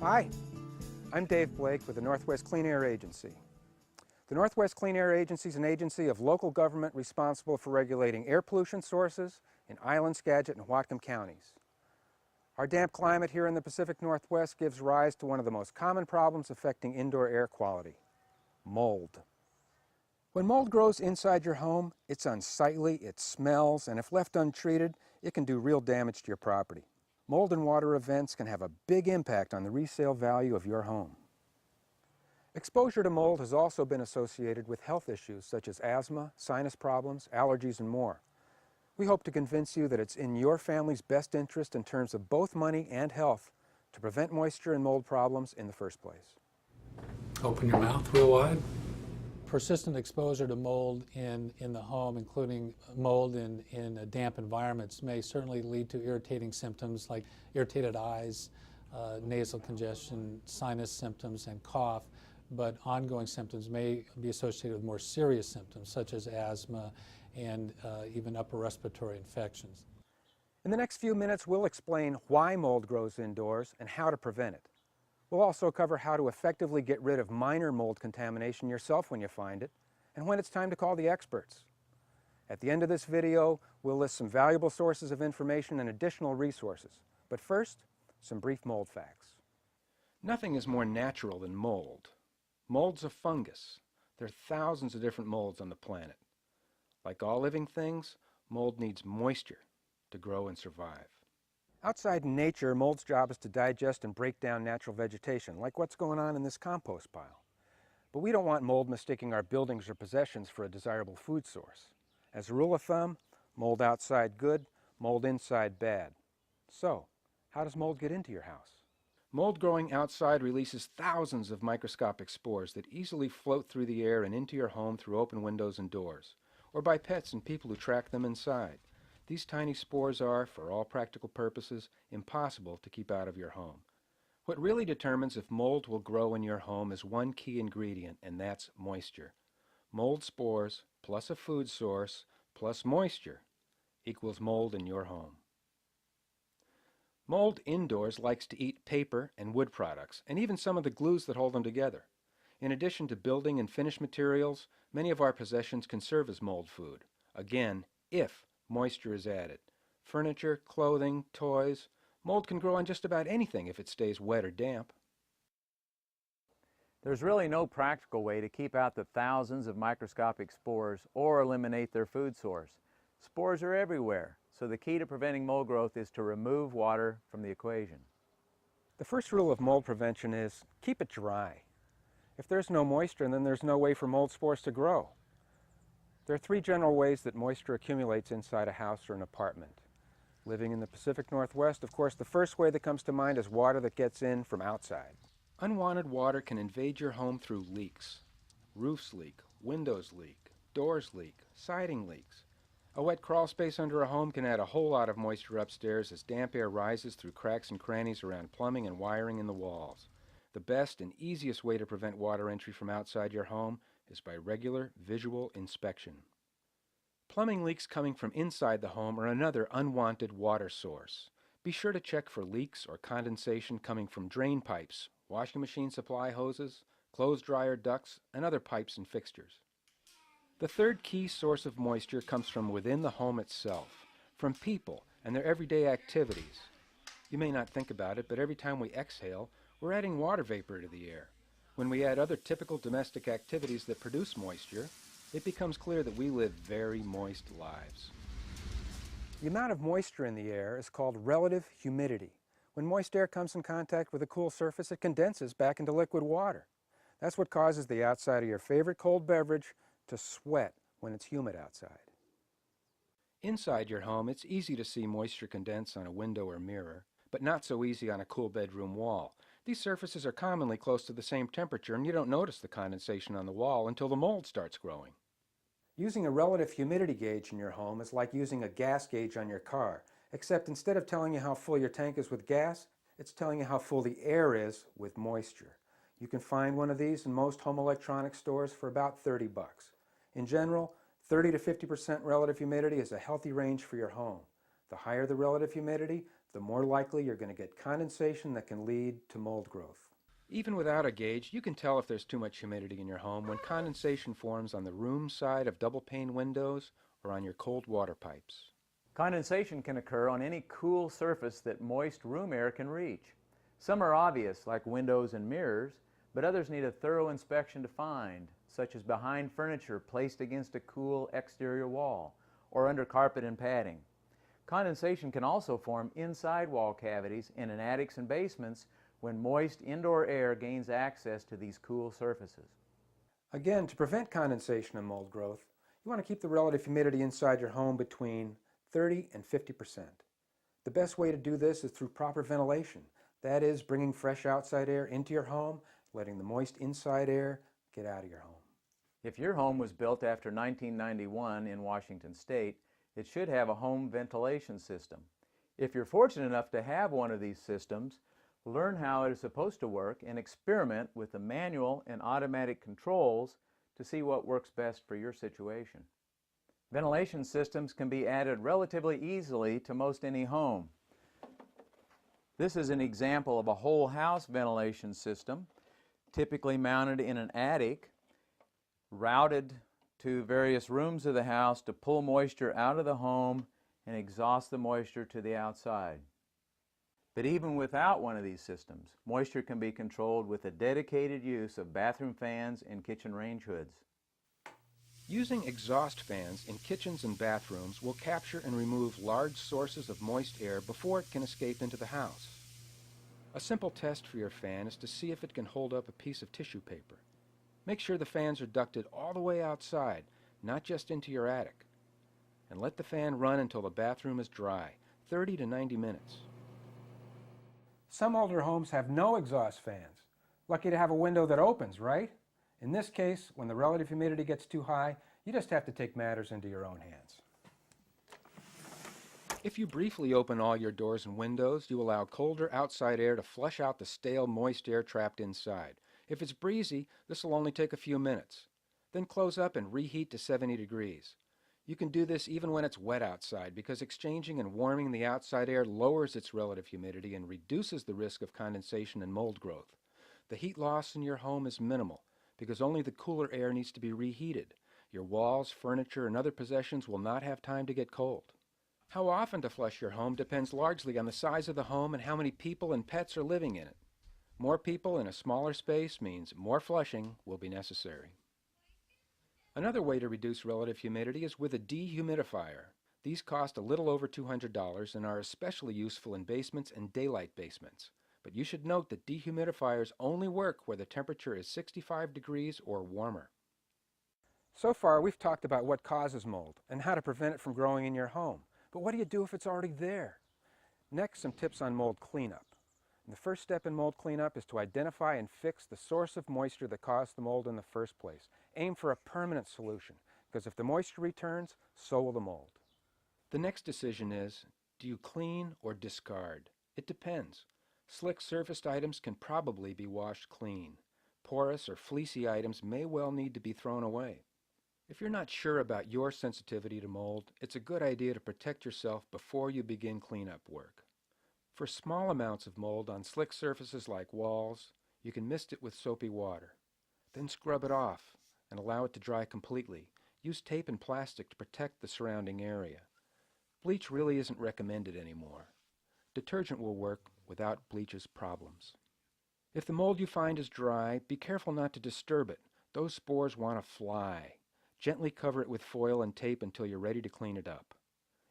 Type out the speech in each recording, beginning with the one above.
Hi, I'm Dave Blake with the Northwest Clean Air Agency. The Northwest Clean Air Agency is an agency of local government responsible for regulating air pollution sources in Island, Skagit, and Whatcom counties. Our damp climate here in the Pacific Northwest gives rise to one of the most common problems affecting indoor air quality: mold. When mold grows inside your home, it's unsightly, it smells, and if left untreated, it can do real damage to your property. Mold and water events can have a big impact on the resale value of your home. Exposure to mold has also been associated with health issues such as asthma, sinus problems, allergies, and more. We hope to convince you that it's in your family's best interest in terms of both money and health to prevent moisture and mold problems in the first place. Open your mouth real wide. Persistent exposure to mold in the home, including mold in damp environments, may certainly lead to irritating symptoms like irritated eyes, nasal congestion, sinus symptoms, and cough. But ongoing symptoms may be associated with more serious symptoms such as asthma and even upper respiratory infections. In the next few minutes, we'll explain why mold grows indoors and how to prevent it. We'll also cover how to effectively get rid of minor mold contamination yourself when you find it, and when it's time to call the experts. At the end of this video, we'll list some valuable sources of information and additional resources. But first, some brief mold facts. Nothing is more natural than mold. Mold's a fungus. There are thousands of different molds on the planet. Like all living things, mold needs moisture to grow and survive. Outside in nature, mold's job is to digest and break down natural vegetation, like what's going on in this compost pile. But we don't want mold mistaking our buildings or possessions for a desirable food source. As a rule of thumb, mold outside good, mold inside bad. So, how does mold get into your house? Mold growing outside releases thousands of microscopic spores that easily float through the air and into your home through open windows and doors, or by pets and people who track them inside. These tiny spores are, for all practical purposes, impossible to keep out of your home. What really determines if mold will grow in your home is one key ingredient, and that's moisture. Mold spores plus a food source plus moisture equals mold in your home. Mold indoors likes to eat paper and wood products, and even some of the glues that hold them together. In addition to building and finish materials, many of our possessions can serve as mold food. Again, if moisture is added. Furniture, clothing, toys. Mold can grow on just about anything if it stays wet or damp. There's really no practical way to keep out the thousands of microscopic spores or eliminate their food source. Spores are everywhere, so the key to preventing mold growth is to remove water from the equation. The first rule of mold prevention is keep it dry. If there's no moisture, then there's no way for mold spores to grow. There are three general ways that moisture accumulates inside a house or an apartment. Living in the Pacific Northwest, of course, the first way that comes to mind is water that gets in from outside. Unwanted water can invade your home through leaks. Roofs leak, windows leak, doors leak, siding leaks. A wet crawl space under a home can add a whole lot of moisture upstairs as damp air rises through cracks and crannies around plumbing and wiring in the walls. The best and easiest way to prevent water entry from outside your home is by regular visual inspection. Plumbing leaks coming from inside the home are another unwanted water source. Be sure to check for leaks or condensation coming from drain pipes, washing machine supply hoses, clothes dryer ducts, and other pipes and fixtures. The third key source of moisture comes from within the home itself, from people and their everyday activities. You may not think about it, but every time we exhale, we're adding water vapor to the air. When we add other typical domestic activities that produce moisture, it becomes clear that we live very moist lives. The amount of moisture in the air is called relative humidity. When moist air comes in contact with a cool surface, it condenses back into liquid water. That's what causes the outside of your favorite cold beverage to sweat when it's humid outside. Inside your home, it's easy to see moisture condense on a window or mirror, but not so easy on a cool bedroom wall. These surfaces are commonly close to the same temperature, and you don't notice the condensation on the wall until the mold starts growing. Using a relative humidity gauge in your home is like using a gas gauge on your car, except instead of telling you how full your tank is with gas, it's telling you how full the air is with moisture. You can find one of these in most home electronics stores for about $30. In general, 30 to 50% relative humidity is a healthy range for your home. The higher the relative humidity, the more likely you're going to get condensation that can lead to mold growth. Even without a gauge, you can tell if there's too much humidity in your home when condensation forms on the room side of double-pane windows or on your cold water pipes. Condensation can occur on any cool surface that moist room air can reach. Some are obvious, like windows and mirrors, but others need a thorough inspection to find, such as behind furniture placed against a cool exterior wall or under carpet and padding. Condensation can also form inside wall cavities and in attics and basements when moist indoor air gains access to these cool surfaces. Again, to prevent condensation and mold growth, you want to keep the relative humidity inside your home between 30 and 50%. The best way to do this is through proper ventilation. That is, bringing fresh outside air into your home, letting the moist inside air get out of your home. If your home was built after 1991 in Washington State, it should have a home ventilation system. If you're fortunate enough to have one of these systems, learn how it is supposed to work and experiment with the manual and automatic controls to see what works best for your situation. Ventilation systems can be added relatively easily to most any home. This is an example of a whole house ventilation system, typically mounted in an attic, routed to various rooms of the house to pull moisture out of the home and exhaust the moisture to the outside. But even without one of these systems, moisture can be controlled with a dedicated use of bathroom fans and kitchen range hoods. Using exhaust fans in kitchens and bathrooms will capture and remove large sources of moist air before it can escape into the house. A simple test for your fan is to see if it can hold up a piece of tissue paper. Make sure the fans are ducted all the way outside, not just into your attic. And let the fan run until the bathroom is dry, 30 to 90 minutes. Some older homes have no exhaust fans. Lucky to have a window that opens, right? In this case, when the relative humidity gets too high, you just have to take matters into your own hands. If you briefly open all your doors and windows, you allow colder outside air to flush out the stale, moist air trapped inside. If it's breezy, this will only take a few minutes. Then close up and reheat to 70 degrees. You can do this even when it's wet outside because exchanging and warming the outside air lowers its relative humidity and reduces the risk of condensation and mold growth. The heat loss in your home is minimal because only the cooler air needs to be reheated. Your walls, furniture, and other possessions will not have time to get cold. How often to flush your home depends largely on the size of the home and how many people and pets are living in it. More people in a smaller space means more flushing will be necessary. Another way to reduce relative humidity is with a dehumidifier. These cost a little over $200 and are especially useful in basements and daylight basements. But you should note that dehumidifiers only work where the temperature is 65 degrees or warmer. So far, we've talked about what causes mold and how to prevent it from growing in your home. But what do you do if it's already there? Next, some tips on mold cleanup. The first step in mold cleanup is to identify and fix the source of moisture that caused the mold in the first place. Aim for a permanent solution, because if the moisture returns, so will the mold. The next decision is, do you clean or discard? It depends. Slick surfaced items can probably be washed clean. Porous or fleecy items may well need to be thrown away. If you're not sure about your sensitivity to mold, it's a good idea to protect yourself before you begin cleanup work. For small amounts of mold on slick surfaces like walls, you can mist it with soapy water. Then scrub it off and allow it to dry completely. Use tape and plastic to protect the surrounding area. Bleach really isn't recommended anymore. Detergent will work without bleach's problems. If the mold you find is dry, be careful not to disturb it. Those spores want to fly. Gently cover it with foil and tape until you're ready to clean it up.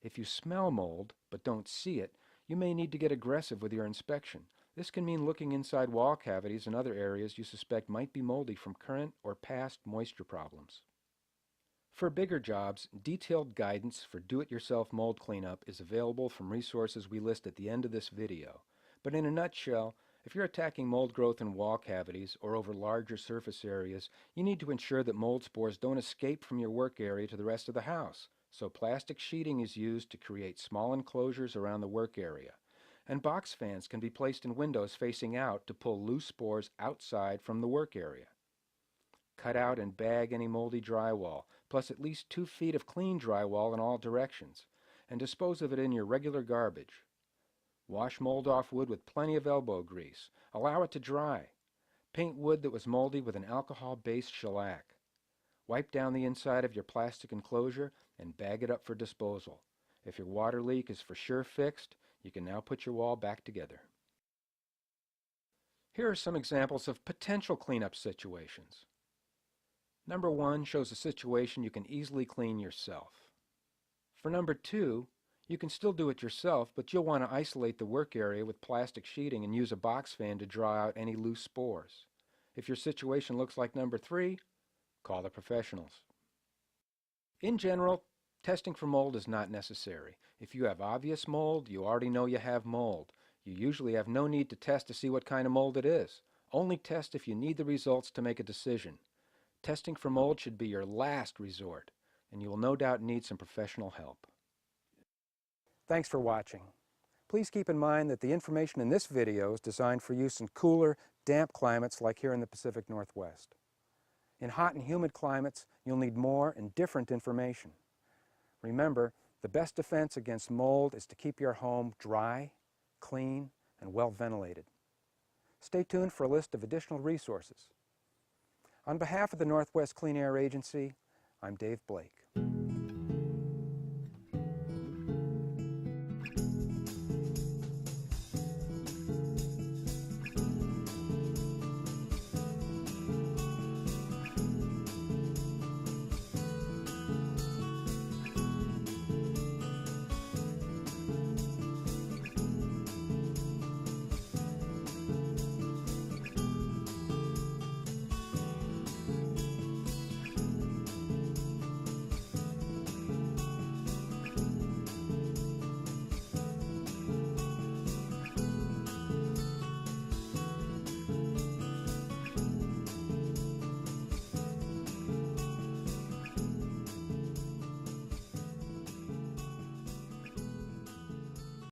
If you smell mold but don't see it, you may need to get aggressive with your inspection. This can mean looking inside wall cavities and other areas you suspect might be moldy from current or past moisture problems. For bigger jobs, detailed guidance for do-it-yourself mold cleanup is available from resources we list at the end of this video. But in a nutshell, if you're attacking mold growth in wall cavities or over larger surface areas, you need to ensure that mold spores don't escape from your work area to the rest of the house. So plastic sheeting is used to create small enclosures around the work area. And box fans can be placed in windows facing out to pull loose spores outside from the work area. Cut out and bag any moldy drywall, plus at least 2 feet of clean drywall in all directions, and dispose of it in your regular garbage. Wash mold off wood with plenty of elbow grease. Allow it to dry. Paint wood that was moldy with an alcohol-based shellac. Wipe down the inside of your plastic enclosure and bag it up for disposal. If your water leak is for sure fixed, you can now put your wall back together. Here are some examples of potential cleanup situations. Number 1 shows a situation you can easily clean yourself. For number 2, you can still do it yourself, but you'll want to isolate the work area with plastic sheeting and use a box fan to draw out any loose spores. If your situation looks like number 3, call the professionals. In general, testing for mold is not necessary. If you have obvious mold, you already know you have mold. You usually have no need to test to see what kind of mold it is. Only test if you need the results to make a decision. Testing for mold should be your last resort, and you will no doubt need some professional help. Thanks for watching. Please keep in mind that the information in this video is designed for use in cooler, damp climates like here in the Pacific Northwest. In hot and humid climates, you'll need more and different information. Remember, the best defense against mold is to keep your home dry, clean, and well ventilated. Stay tuned for a list of additional resources. On behalf of the Northwest Clean Air Agency, I'm Dave Blake.